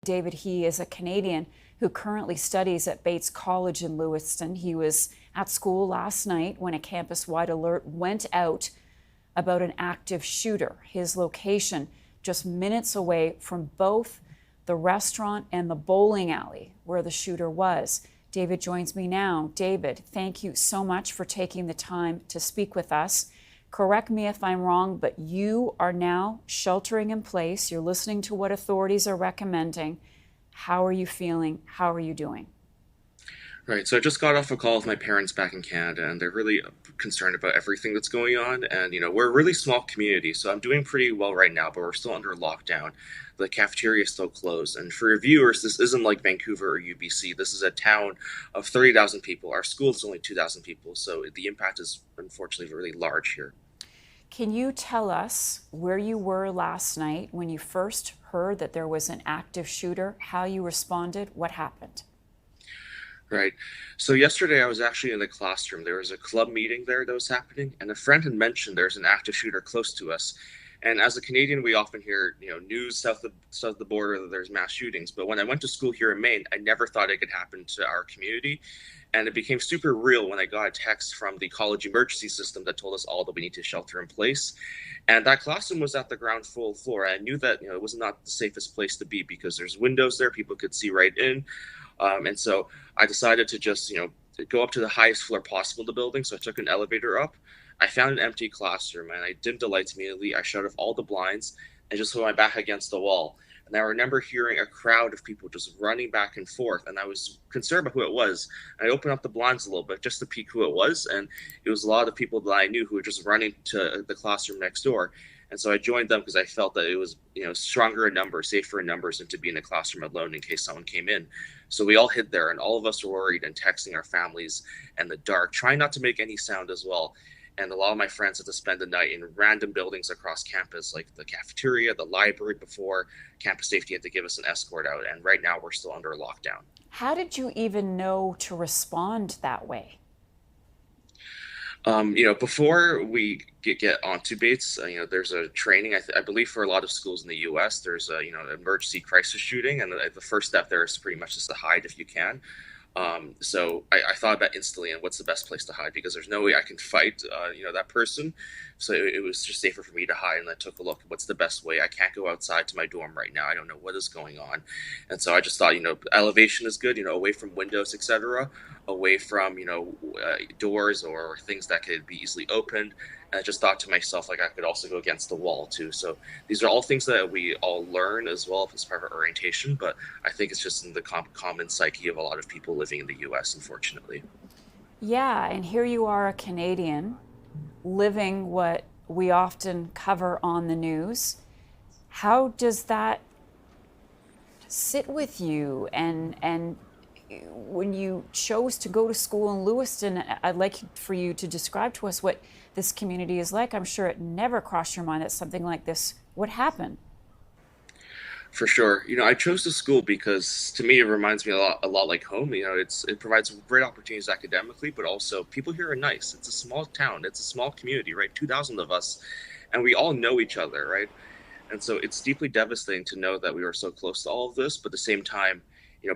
David, he is a Canadian who currently studies at Bates College in Lewiston. He was at school last night when a campus-wide alert went out about an active shooter. His location just minutes away from both the restaurant and the bowling alley where the shooter was. David joins me now. David, thank you so much for taking the time to speak with us. Correct me if I'm wrong, but you are now sheltering in place. You're listening to what authorities are recommending. How are you feeling? How are you doing? Right, so I just got off a call with my parents back in Canada, and they're really concerned about everything that's going on. And, we're a really small community, so I'm doing pretty well right now, but we're still under lockdown. The cafeteria is still closed. And for your viewers, this isn't like Vancouver or UBC. This is a town of 30,000 people. Our school is only 2,000 people, so the impact is unfortunately really large here. Can you tell us where you were last night when you first heard that there was an active shooter, how you responded, what happened? Right. So yesterday I was actually in the classroom. There was a club meeting there that was happening, and a friend had mentioned there's an active shooter close to us. And as a Canadian, we often hear, news south of the border that there's mass shootings. But when I went to school here in Maine, I never thought it could happen to our community. And it became super real when I got a text from the college emergency system that told us all that we need to shelter in place. And that classroom was at the ground floor. I knew that, it was not the safest place to be because there's windows there, people could see right in. And so I decided to just, go up to the highest floor possible in the building. So I took an elevator up. I found an empty classroom and I dimmed the lights immediately. I shut off all the blinds and just put my back against the wall. And I remember hearing a crowd of people just running back and forth. And I was concerned about who it was. And I opened up the blinds a little bit just to peek who it was. And it was a lot of people that I knew who were just running to the classroom next door. And so I joined them because I felt that it was, stronger in numbers, safer in numbers than to be in the classroom alone in case someone came in. So we all hid there and all of us were worried and texting our families in the dark, trying not to make any sound as well. And a lot of my friends had to spend the night in random buildings across campus, like the cafeteria, the library, before campus safety had to give us an escort out. And right now we're still under lockdown. How did you even know to respond that way? Before we get onto Bates, there's a training. I believe for a lot of schools in the U.S., there's a emergency crisis shooting, and the first step there is pretty much just to hide if you can. So I thought about instantly, and what's the best place to hide? Because there's no way I can fight, that person. So it was just safer for me to hide. And I took a look at what's the best way. I can't go outside to my dorm right now. I don't know what is going on. And so I just thought, elevation is good, away from windows, etc., away from, doors or things that could be easily opened. And I just thought to myself, like, I could also go against the wall too. So these are all things that we all learn as well as part of our orientation. But I think it's just in the common psyche of a lot of people living in the U.S., unfortunately. Yeah, and here you are, a Canadian, living what we often cover on the news. How does that sit with you? And when you chose to go to school in Lewiston, I'd like for you to describe to us what this community is like. I'm sure it never crossed your mind that something like this would happen. For sure. I chose the school because to me it reminds me a lot like home. It provides great opportunities academically, but also people here are nice. It's a small town. It's a small community, right? 2,000 of us, and we all know each other, right? And so it's deeply devastating to know that we were so close to all of this, but at the same time,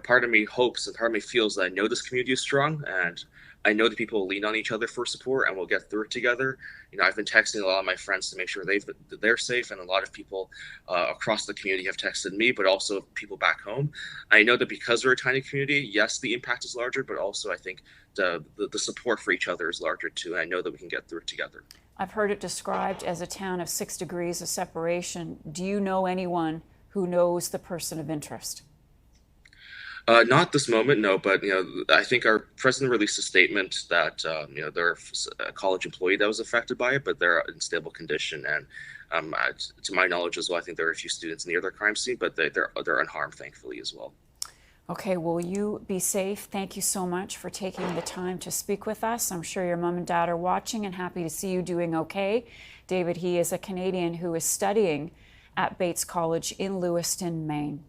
part of me hopes and part of me feels that I know this community is strong and I know that people will lean on each other for support and we'll get through it together. I've been texting a lot of my friends to make sure they're safe, and a lot of people across the community have texted me, but also people back home. I know that because we're a tiny community, yes, the impact is larger, but also I think the support for each other is larger too, and I know that we can get through it together. I've heard it described as a town of 6 degrees of separation. Do you know anyone who knows the person of interest? Not this moment, no. But I think our president released a statement that there's a college employee that was affected by it, but they're in stable condition. And to my knowledge as well, I think there are a few students near their crime scene, but they're unharmed, thankfully, as well. Okay, well, you be safe. Thank you so much for taking the time to speak with us. I'm sure your mom and dad are watching and happy to see you doing okay. David, he is a Canadian who is studying at Bates College in Lewiston, Maine.